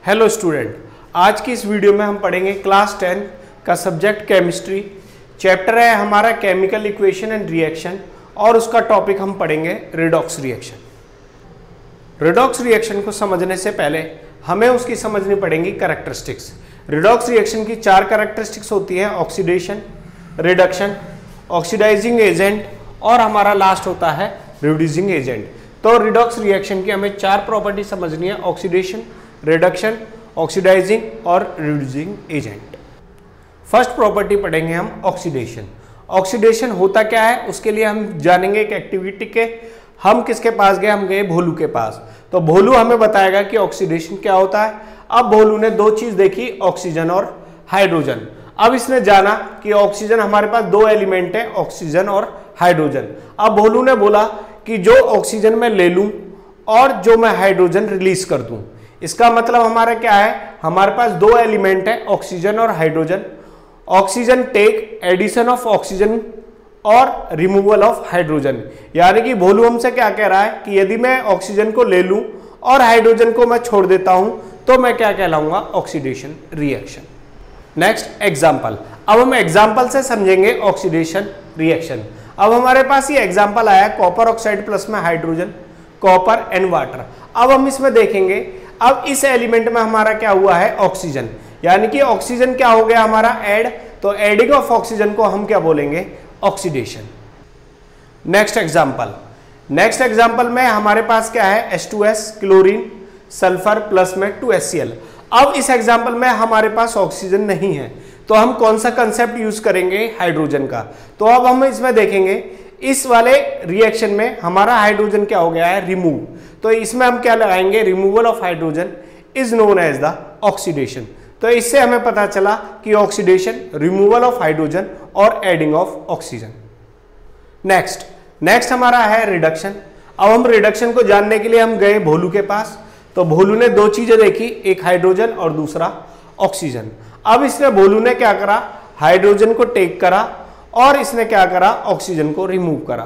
Hello student, आज की इस वीडियो में हम पढ़ेंगे क्लास 10 का सब्जेक्ट केमिस्ट्री। चैप्टर है हमारा केमिकल इक्वेशन एंड रिएक्शन और उसका टॉपिक हम पढ़ेंगे रिडॉक्स रिएक्शन। रिडॉक्स रिएक्शन को समझने से पहले हमें उसकी समझनी पड़ेंगी कैरेक्टरिस्टिक्स। रिडॉक्स रिएक्शन की 4 कैरेक्टरिस्टिक्स होती है: ऑक्सीडेशन, रिडक्शन, ऑक्सीडाइजिंग एजेंट और हमारा लास्ट होता है रिड्यूसिंग एजेंट। तो रिडॉक्स रिएक्शन की हमें 4 प्रॉपर्टी समझनी है: ऑक्सीडेशन, रिडक्शन, ऑक्सीडाइजिंग और रिड्यूसिंग एजेंट। फर्स्ट प्रॉपर्टी पढ़ेंगे हम ऑक्सीडेशन। ऑक्सीडेशन होता क्या है उसके लिए हम जानेंगे एक एक्टिविटी के। हम किसके पास गए? हम गए भोलू के पास। तो भोलू हमें बताएगा कि ऑक्सीडेशन क्या होता है। अब भोलू ने 2 चीज देखी, ऑक्सीजन और हाइड्रोजन। अब इसने जाना कि ऑक्सीजन, हमारे पास 2 एलिमेंट है, ऑक्सीजन और हाइड्रोजन। अब भोलू ने बोला कि जो ऑक्सीजन मैं ले लूं और जो मैं हाइड्रोजन रिलीज कर दूं। इसका मतलब हमारा क्या है? हमारे पास 2 एलिमेंट है, ऑक्सीजन और hydrogen. Oxygen take addition of oxygen और रिमूवल ऑफ हाइड्रोजन। यानी कि भोलू हमसे क्या कह रहा है कि यदि मैं ऑक्सीजन को ले लूं और हाइड्रोजन को मैं छोड़ देता हूं तो मैं क्या कहलाऊंगा? Oxidation reaction. Next example. अब हम एग्जाम्पल से समझेंगे ऑक्सीडेशन रिएक्शन। अब हमारे पास ये एग्जाम्पल आया कॉपर ऑक्साइड प्लस में हाइड्रोजन, कॉपर एंड वाटर। अब हम इसमें देखेंगे, अब इस एलिमेंट में हमारा क्या हुआ है? ऑक्सीजन। यानी कि ऑक्सीजन क्या हो गया हमारा? ऐड। तो एडिंग ऑफ ऑक्सीजन को हम क्या बोलेंगे? Oxidation. Next example. Next example में हमारे पास क्या है? H2S, क्लोरीन, सल्फर प्लस में 2HCl। अब इस एग्जांपल में हमारे पास ऑक्सीजन नहीं है तो हम कौन सा कंसेप्ट यूज करेंगे? हाइड्रोजन का। तो अब हम इसमें देखेंगे, इस वाले रिएक्शन में हमारा हाइड्रोजन क्या हो गया है? रिमूव। तो इसमें हम क्या लगाएंगे? Removal of hydrogen is known as the oxidation. तो इससे हमें पता चला कि ऑक्सीडेशन, रिमूवल ऑफ हाइड्रोजन और एडिंग ऑफ ऑक्सीजन। नेक्स्ट हमारा है रिडक्शन। अब हम रिडक्शन को जानने के लिए हम गए भोलू के पास। तो भोलू ने 2 चीजें देखी, एक हाइड्रोजन और दूसरा ऑक्सीजन। अब इसने भोलू ने क्या करा? हाइड्रोजन को टेक करा और इसने क्या करा? ऑक्सीजन को रिमूव करा।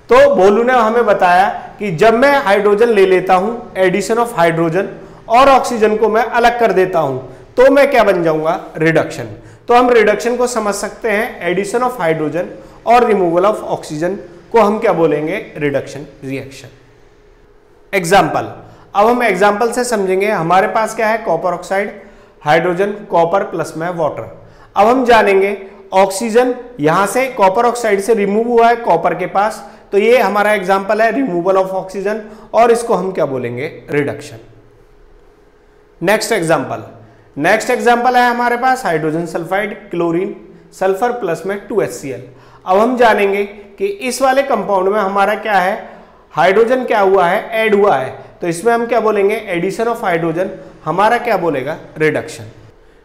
तो भोलू ने हमें बताया कि जब मैं हाइड्रोजन ले लेता हूं, एडिशन ऑफ हाइड्रोजन, और ऑक्सीजन को मैं अलग कर देता हूं तो मैं क्या बन जाऊंगा? रिडक्शन। तो हम रिडक्शन को समझ सकते हैं, एडिशन ऑफ हाइड्रोजन और रिमूवल ऑफ ऑक्सीजन को हम क्या बोलेंगे? Reduction reaction. एग्जाम्पल। अब हम एग्जाम्पल से समझेंगे, हमारे पास क्या है? Copper oxide, hydrogen, copper plus में वाटर। अब हम जानेंगे ऑक्सीजन यहां से कॉपर ऑक्साइड से रिमूव हुआ है कॉपर के पास, तो ये हमारा एग्जाम्पल है रिमूवल ऑफ ऑक्सीजन और इसको हम क्या बोलेंगे? रिडक्शन। नेक्स्ट एग्जाम्पल है हमारे पास hydrogen sulphide, chlorine, sulphur plus में 2HCl। अब हम जानेंगे कि इस वाले कंपाउंड में हमारा क्या है? हाइड्रोजन क्या हुआ है? ऐड हुआ है। तो इसमें हम क्या बोलेंगे? एडिशन ऑफ हाइड्रोजन, हमारा क्या बोलेगा? रिडक्शन।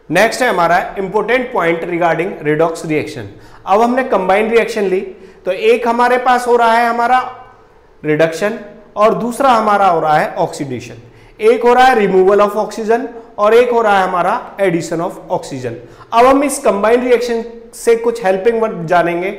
नेक्स्ट है हमारा important point regarding redox reaction. अब हमने कंबाइंड रिएक्शन ली, तो एक हमारे पास हो रहा है हमारा रिडक्शन और दूसरा हमारा हो रहा है ऑक्सीडेशन। एक हो रहा है रिमूवल ऑफ ऑक्सीजन और एक हो रहा है हमारा एडिशन ऑफ ऑक्सीजन। अब हम इस कंबाइंड रिएक्शन से कुछ हेल्पिंग वर्ड जानेंगे।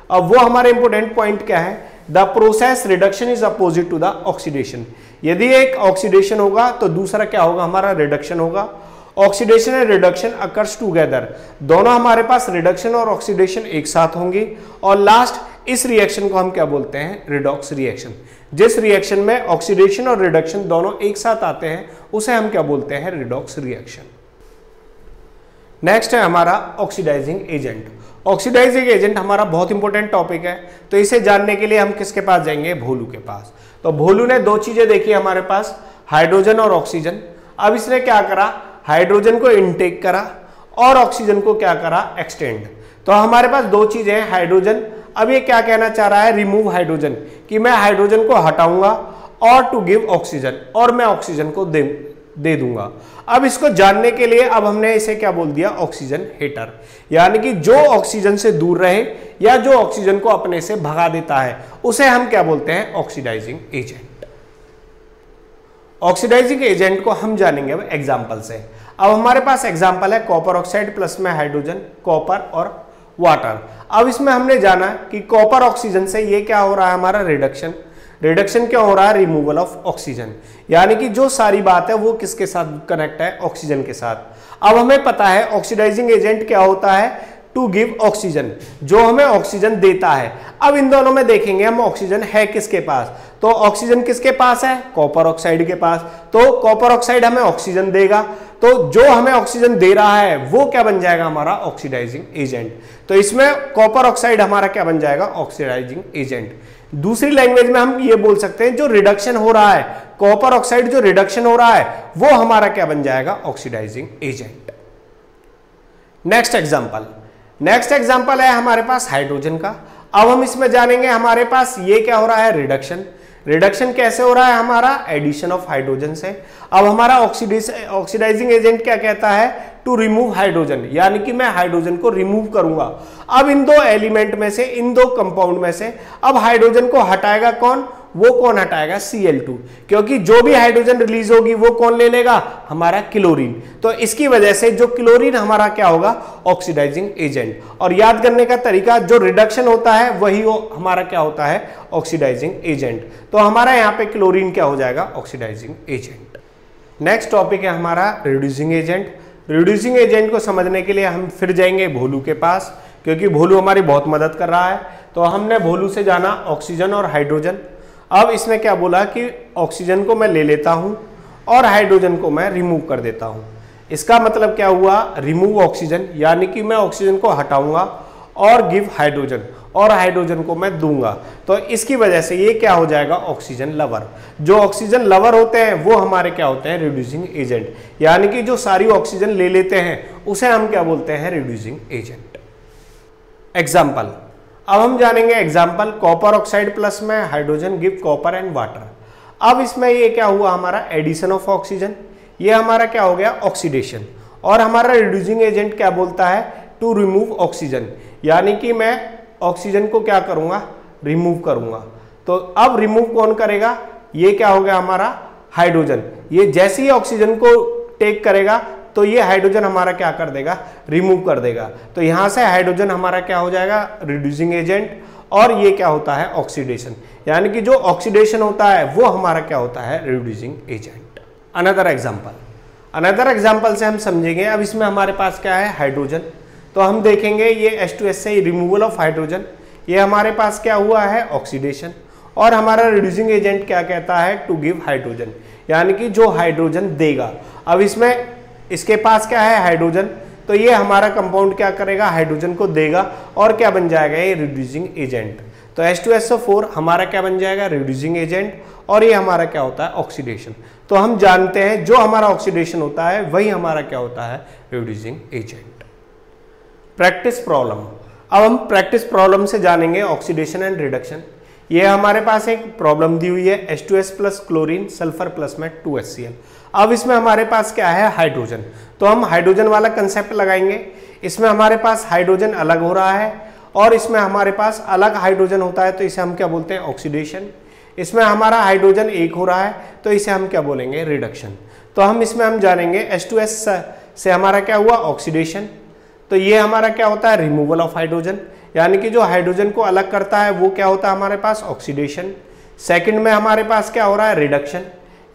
अब वो हमारे इंपॉर्टेंट पॉइंट क्या है? The process reduction is opposite to the oxidation. यदि एक ऑक्सीडेशन होगा तो दूसरा क्या होगा? हमारा रिडक्शन होगा। Oxidation and reduction occurs together, दोनों हमारे पास रिडक्शन और ऑक्सीडेशन एक साथ होंगे। और लास्ट इस रिएक्शन को हम क्या बोलते हैं? Redox reaction. जिस रिएक्शन में ऑक्सीडेशन और रिडक्शन दोनों एक साथ आते हैं उसे हम क्या बोलते हैं? Redox reaction. नेक्स्ट है हमारा ऑक्सीडाइजिंग एजेंट। ऑक्सीडाइजिंग एजेंट हमारा बहुत इंपॉर्टेंट टॉपिक है, तो इसे जानने के लिए हम किसके पास जाएंगे? भोलू के पास। तो भोलू ने 2 चीजें देखी हमारे पास, हाइड्रोजन और ऑक्सीजन। अब इसने क्या करा? हाइड्रोजन को इनटेक करा और ऑक्सीजन को क्या करा? एक्सटेंड। तो हमारे पास 2 चीजें हैं, हाइड्रोजन। अब ये क्या कहना चाह रहा है? रिमूव हाइड्रोजन, कि मैं हाइड्रोजन को हटाऊंगा और टू गिव ऑक्सीजन, और मैं ऑक्सीजन को दे दूंगा। अब इसको जानने के लिए अब हमने इसे क्या बोल दिया? Oxygen hater. यानी कि जो ऑक्सीजन से दूर रहे या जो ऑक्सीजन को अपने से भगा देता है उसे हम क्या बोलते हैं? Oxidising agent. ऑक्सीडाइजिंग एजेंट को हम जानेंगे अब एग्जाम्पल से। अब हमारे पास एग्जाम्पल है कॉपर ऑक्साइड प्लस में हाइड्रोजन, कॉपर और वाटर। अब इसमें हमने जाना कि कॉपर ऑक्सीजन से ये क्या हो रहा है? हमारा रिडक्शन। रिडक्शन क्या हो रहा है, रिमूवल ऑफ ऑक्सीजन। यानी कि जो सारी बात है वो किसके साथ कनेक्ट है, ऑक्सीजन के साथ। अब हमें पता है ऑक्सीडाइजिंग एजेंट क्या होता है, टू गिव ऑक्सीजन, जो हमें ऑक्सीजन देता है। अब इन दोनों में देखेंगे हम ऑक्सीजन है किसके पास, तो ऑक्सीजन किसके पास है, कॉपर ऑक्साइड के पास। तो कॉपर ऑक्साइड हमें ऑक्सीजन देगा, तो जो हमें ऑक्सीजन दे रहा है वो क्या बन जाएगा, हमारा ऑक्सीडाइजिंग एजेंट। तो इसमें कॉपर ऑक्साइड हमारा क्या बन जाएगा, ऑक्सीडाइजिंग एजेंट। दूसरी लैंग्वेज में हम ये बोल सकते हैं जो रिडक्शन हो रहा है, कॉपर ऑक्साइड जो रिडक्शन हो रहा है वो हमारा क्या बन जाएगा, ऑक्सीडाइजिंग एजेंट। नेक्स्ट एग्जांपल है हमारे पास हाइड्रोजन का। अब हम इसमें जानेंगे हमारे पास ये क्या हो रहा है, रिडक्शन कैसे हो रहा है, हमारा एडिशन ऑफ हाइड्रोजन से। अब हमारा ऑक्सीडाइजिंग एजेंट क्या कहता है, टू रिमूव हाइड्रोजन, यानी कि मैं हाइड्रोजन को रिमूव करूंगा। अब इन दो एलिमेंट में से, इन दो कंपाउंड में से अब हाइड्रोजन को हटाएगा कौन, वो कौन हटाएगा, Cl2, क्योंकि जो भी हाइड्रोजन रिलीज होगी वो कौन ले लेगा, हमारा क्लोरीन। तो इसकी वजह से जो क्लोरीन हमारा क्या होगा, ऑक्सीडाइजिंग एजेंट। और याद करने का तरीका, जो रिडक्शन होता है वही हमारा क्या होता है, ऑक्सीडाइजिंग एजेंट। तो हमारा यहाँ पे क्लोरीन क्या हो जाएगा, ऑक्सीडाइजिंग एजेंट। नेक्स्ट टॉपिक है हमारा रिड्यूसिंग एजेंट। रिड्यूसिंग एजेंट को समझने के लिए हम फिर जाएंगे भोलू के पास, क्योंकि भोलू हमारी बहुत मदद कर रहा है। तो हमने भोलू से जाना ऑक्सीजन और हाइड्रोजन। अब इसने क्या बोला कि ऑक्सीजन को मैं ले लेता हूं और हाइड्रोजन को मैं रिमूव कर देता हूं। इसका मतलब क्या हुआ, रिमूव ऑक्सीजन, यानी कि मैं ऑक्सीजन को हटाऊंगा और गिव हाइड्रोजन, और हाइड्रोजन को मैं दूंगा। तो इसकी वजह से ये क्या हो जाएगा, ऑक्सीजन लवर। जो ऑक्सीजन लवर होते हैं वो हमारे क्या होते हैं, रिड्यूसिंग एजेंट। यानी कि जो सारी ऑक्सीजन ले लेते हैं उसे हम क्या बोलते हैं, रिड्यूसिंग एजेंट। एग्जाम्पल, अब हम जानेंगे एग्जाम्पल, कॉपर ऑक्साइड प्लस में hydrogen give copper and water. अब इसमें ये क्या हुआ, हमारा एडिशन ऑफ ऑक्सीजन, ये हमारा क्या हो गया, ऑक्सीडेशन। और हमारा रिड्यूसिंग एजेंट क्या बोलता है, टू रिमूव ऑक्सीजन, यानी कि मैं ऑक्सीजन को क्या करूंगा, रिमूव करूंगा। तो अब रिमूव कौन करेगा, ये क्या हो गया हमारा हाइड्रोजन। ये जैसे ही ऑक्सीजन को टेक करेगा तो ये हाइड्रोजन हमारा क्या कर देगा, रिमूव कर देगा। तो यहां से हाइड्रोजन हमारा क्या हो जाएगा, रिड्यूसिंग एजेंट, और ये क्या होता है, ऑक्सीडेशन। यानी कि जो ऑक्सीडेशन होता है वो हमारा क्या होता है, रिड्यूसिंग एजेंट। अनदर एग्जांपल से हम समझेंगे। अब इसमें हमारे पास क्या है, हाइड्रोजन। तो हम देखेंगे ये H2S से रिमूवल ऑफ हाइड्रोजन, ये हमारे पास क्या हुआ है, ऑक्सीडेशन। और हमारा रिड्यूसिंग एजेंट क्या कहता है, टू गिव हाइड्रोजन, यानी कि जो हाइड्रोजन देगा। अब इसमें इसके पास क्या है, हाइड्रोजन, तो ये हमारा कंपाउंड क्या करेगा, हाइड्रोजन को देगा और क्या बन जाएगा, ये रिड्यूसिंग एजेंट। तो H2SO4 हमारा क्या बन जाएगा, रिड्यूसिंग एजेंट, और ये हमारा क्या होता है, ऑक्सीडेशन। तो हम जानते हैं जो हमारा ऑक्सीडेशन होता है वही हमारा क्या होता है, रिड्यूसिंग एजेंट। प्रैक्टिस प्रॉब्लम, अब हम प्रैक्टिस प्रॉब्लम से जानेंगे ऑक्सीडेशन एंड रिडक्शन। ये हमारे पास एक प्रॉब्लम दी हुई है, H2S plus chlorine sulphur plus में 2HCl। अब इसमें हमारे पास क्या है, हाइड्रोजन। तो हम हाइड्रोजन वाला कंसेप्ट लगाएंगे। इसमें हमारे पास हाइड्रोजन अलग हो रहा है और इसमें हमारे पास अलग हाइड्रोजन होता है, तो इसे हम क्या बोलते हैं, ऑक्सीडेशन। इसमें हमारा हाइड्रोजन एक हो रहा है तो इसे हम क्या बोलेंगे, रिडक्शन। तो हम इसमें हम जानेंगे H2S से हमारा क्या हुआ, ऑक्सीडेशन। तो ये हमारा क्या होता है, रिमूवल ऑफ हाइड्रोजन, यानी कि जो हाइड्रोजन को अलग करता है वो क्या होता है हमारे पास, ऑक्सीडेशन। सेकंड में हमारे पास क्या हो रहा है, रिडक्शन।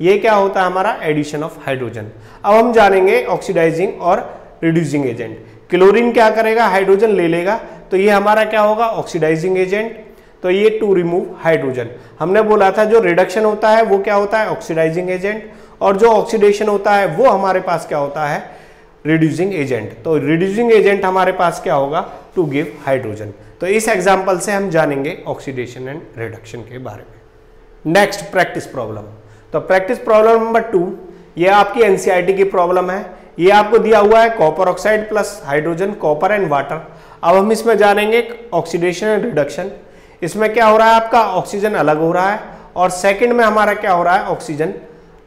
ये क्या होता है हमारा, एडिशन ऑफ हाइड्रोजन। अब हम जानेंगे ऑक्सीडाइजिंग और रिड्यूसिंग एजेंट। क्लोरीन क्या करेगा, हाइड्रोजन ले लेगा, तो ये हमारा क्या होगा, ऑक्सीडाइजिंग एजेंट। तो ये टू रिमूव हाइड्रोजन। हमने बोला था जो रिडक्शन होता है वो क्या होता है, ऑक्सीडाइजिंग एजेंट, और जो ऑक्सीडेशन होता है वो हमारे पास क्या होता है, रिड्यूसिंग एजेंट। तो रिड्यूसिंग एजेंट हमारे पास क्या होगा, टू गिव हाइड्रोजन। तो इस एग्जांपल से हम जानेंगे ऑक्सीडेशन एंड रिडक्शन के बारे में। Next practice problem. तो प्रैक्टिस प्रॉब्लम नंबर 2, ये आपकी एनसीईआरटी की प्रॉब्लम है। ये आपको दिया हुआ है copper oxide plus hydrogen, copper and water. अब हम इसमें जानेंगे ऑक्सीडेशन एंड रिडक्शन। इसमें क्या हो रहा है, आपका ऑक्सीजन अलग हो रहा है और सेकंड में हमारा क्या हो रहा है, ऑक्सीजन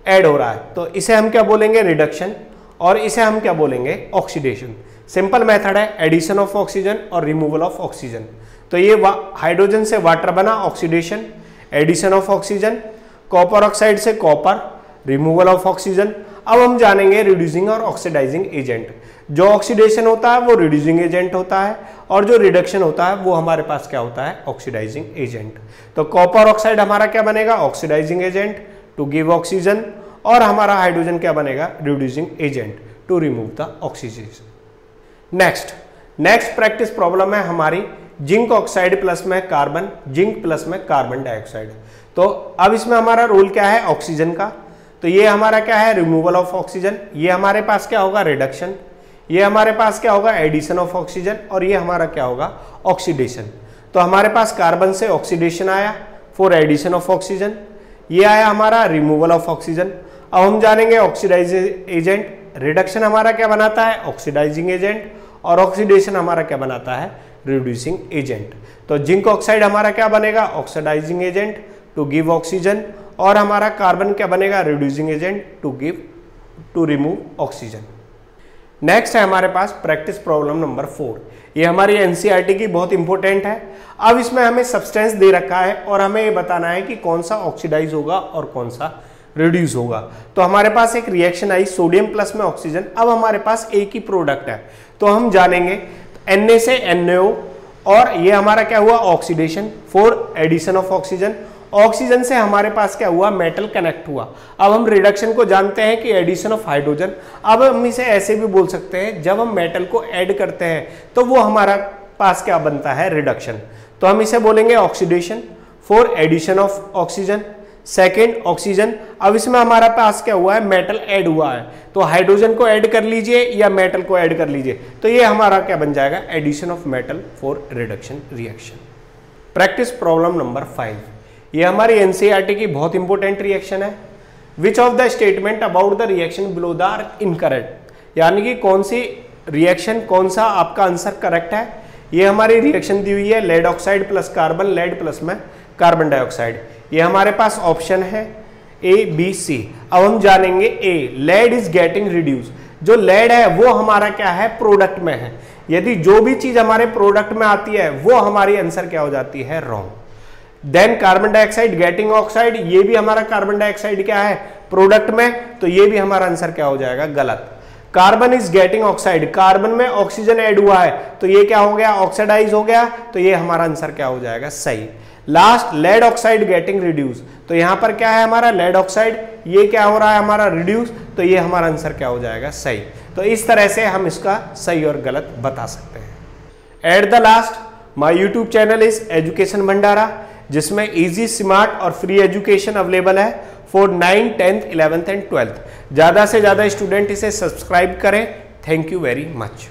ऐड हो रहा है। तो इसे हम क्या बोलेंगे, रिडक्शन, और इसे हम क्या बोलेंगे, ऑक्सीडेशन। सिंपल मेथड है, एडिशन ऑफ ऑक्सीजन और रिमूवल ऑफ ऑक्सीजन। तो ये हाइड्रोजन से वाटर बना, oxidation, addition of oxygen, copper oxide से कॉपर, रिमूवल ऑफ ऑक्सीजन। अब हम जानेंगे रिड्यूसिंग और ऑक्सीडाइजिंग एजेंट। जो ऑक्सीडेशन होता है वो रिड्यूसिंग एजेंट होता है और जो रिडक्शन होता है वो हमारे पास क्या होता है, ऑक्सीडाइजिंग एजेंट। तो कॉपर ऑक्साइड हमारा क्या बनेगा, oxidising agent to give oxygen, और हमारा हाइड्रोजन क्या बनेगा, reducing agent to remove the oxygen. Next practice problem है हमारी जिंक ऑक्साइड प्लस में कार्बन, जिंक प्लस में कार्बन डाइऑक्साइड। तो अब इसमें हमारा रोल क्या है, ऑक्सीजन का। तो ये हमारा क्या है, रिमूवल ऑफ ऑक्सीजन। ये हमारे पास क्या होगा, रिडक्शन। ये हमारे पास क्या होगा, एडिशन ऑफ ऑक्सीजन। और ये हमारा क्या होगा, ऑक्सीडेशन। तो हमारे पास कार्बन से ऑक्सीडेशन आया फॉर एडिशन ऑफ ऑक्सीजन, ये आया हमारा रिमूवल ऑफ ऑक्सीजन। अब हम जानेंगे ऑक्सीडाइजिंग एजेंट। रिडक्शन हमारा क्या बनाता है, ऑक्सीडाइजिंग एजेंट, और ऑक्सीडेशन हमारा क्या बनाता है, रिड्यूसिंग एजेंट। तो जिंक ऑक्साइड हमारा क्या बनेगा, oxidising agent to give oxygen, और हमारा कार्बन क्या बनेगा, reducing agent to remove oxygen. Next है हमारे पास प्रैक्टिस प्रॉब्लम नंबर 4। ये हमारी एनसीईआरटी की बहुत इंपॉर्टेंट है। अब इसमें हमें सब्सटेंस दे रखा है और हमें ये बताना है कि कौन सा ऑक्सीडाइज होगा और कौन सा रिड्यूस होगा। तो हमारे पास एक रिएक्शन आई सोडियम प्लस में ऑक्सीजन। अब हमारे पास एक ही प्रोडक्ट है, तो हम जानेंगे Na से NaO, और ये हमारा क्या हुआ, oxidation for addition of oxygen. Oxygen से हमारे पास क्या हुआ, मेटल कनेक्ट हुआ। अब हम रिडक्शन को जानते हैं कि एडिशन ऑफ हाइड्रोजन। अब हम इसे ऐसे भी बोल सकते हैं, जब हम मेटल को ऐड करते हैं तो वो हमारा पास क्या बनता है, रिडक्शन। तो हम इसे बोलेंगे oxidation for addition of oxygen. Second oxygen, अब इसमें हमारा पास क्या हुआ है, मेटल ऐड हुआ है। तो हाइड्रोजन को ऐड कर लीजिए या मेटल को ऐड कर लीजिए, तो ये हमारा क्या बन जाएगा, addition of metal for reduction reaction. Practice problem number 5। ये हमारी एनसीईआरटी की बहुत इंपॉर्टेंट रिएक्शन है। Which of the statement about the reaction below the are incorrect, यानी कि कौन सी रिएक्शन, कौन सा आपका आंसर करेक्ट है। ये हमारी रिएक्शन दी हुई है lead oxide plus carbon, lead plus में कार्बन डाइऑक्साइड। ये हमारे पास ऑप्शन है ए बी सी। अब हम जानेंगे ए, लेड इज गेटिंग रिड्यूस। जो लेड है वो हमारा क्या है, प्रोडक्ट में है। यदि जो भी चीज हमारे प्रोडक्ट में आती है वो हमारी आंसर क्या हो जाती है, wrong. Then carbon dioxide getting oxide, ये भी हमारा कार्बन डाइऑक्साइड क्या है, प्रोडक्ट में, तो ये भी हमारा आंसर क्या हो जाएगा, गलत। Carbon is getting oxide, carbon में ऑक्सीजन ऐड हुआ है तो ये क्या हो गया, ऑक्सीडाइज हो गया, तो ये हमारा आंसर क्या हो जाएगा, सही। Last lead oxide getting reduce, तो यहां पर क्या है हमारा लेड ऑक्साइड, ये क्या हो रहा है हमारा रिड्यूस, तो ये हमारा आंसर क्या हो जाएगा, सही। तो इस तरह से हम इसका सही और गलत बता सकते हैं। At the last, my YouTube channel is education Bhandara, जिसमें इजी, स्मार्ट और फ्री एजुकेशन अवेलेबल है for 9th, 10th, 11th and 12th। ज्यादा से ज्यादा स्टूडेंट इसे सब्सक्राइब करें। Thank you very much.